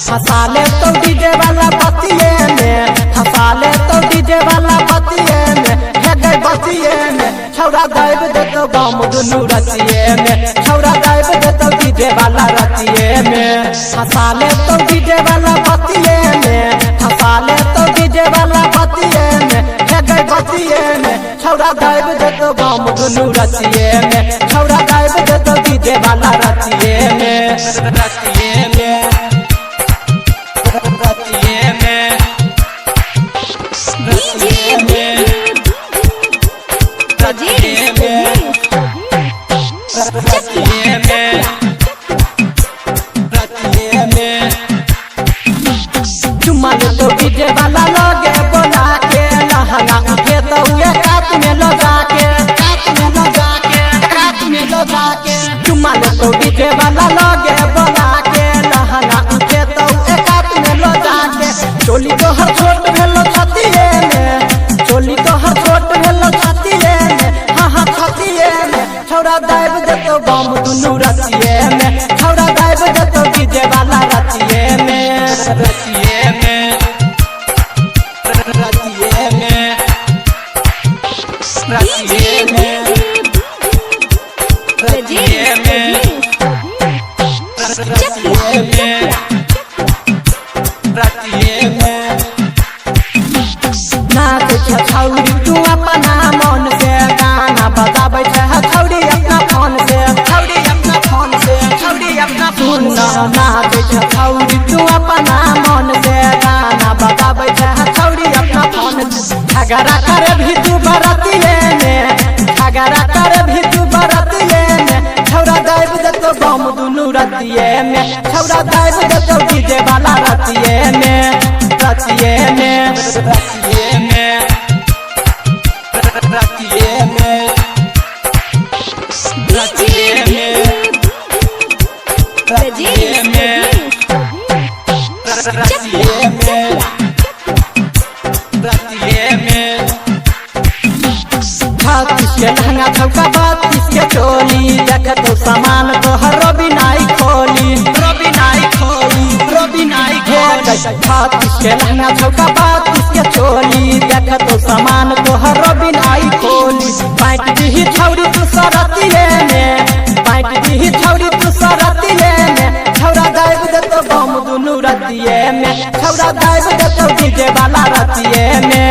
हसाले तो डीजे वाला बतिये में, हसाले तो डीजे वाला बतिये में, है गई बतिये में छौरा गायब देतो बम दुनू रतिये में, छौरा गायब देतो डीजे वाला रतिये में। हसाले तो डीजे वाला बतिये में, हसाले तो डीजे वाला बतिये में, है गई बतिये में छौरा गायब देतो बम दुनू रतिये में, छौरा गायब देतो डीजे वाला रतिये में, रतिये में। चुम्मा तो डीजे वाला लगे बोला के, लहंगा उठे तो ये कात में लगा के, कात में लगा के, कात में लगा के। चुम्मा तो डीजे वाला लगे बोला के, लहंगा उठे तो ये कात में लगा के। चोली तो हर छोट भेलो छतिए में, चोली तो हर छोट भेलो छतिए में, हाँ हाँ छतिए में छौरा गायब देतो बम दुनू रतिये में, छौरा गायब देतो डीजे वाला रतिये में, रतिये में, रतिये में, रतिये में, रतिये में, रतिये में, रतिये में। नाच छौरी तू अपना मन से, गाना बजाबै छै छौरी अपना फोन से, छौरी अपना फोन से, छौरी अपना फोन से। नाच छौरी तू अपना मन से, गाना बजाबै छै छौरी अपना फोन से। झगड़ा करे भी तू बरतिये में, झगड़ा करे भी तू बरतिये में, छौरा गायब देतो बम दुनू रतिये में, छौरा गायब देतो डीजे वाला रतिये में, रतिये में, रतिये में, रतिये में, रतिये में, रतिये में, रतिये में, रतिये में। छत्तीस के लहंगा छौका बत्तीस के चोली, देखतो सामान तो हर रवि नाई खोली, रवि नाई खोली, रवि नाई खोली। छत्तीस के लहंगा छौका बत्तीस के चोली, देखतो सामान तो हर रवि नाई खोली। पैंट दी छौरी तू सरतिये में, पैंट दी छौरी तू सरतिये में, छौरा गायब देतो बम दुनू रतिये में, छौरा गायब देतो डीजे वाला रतिये में।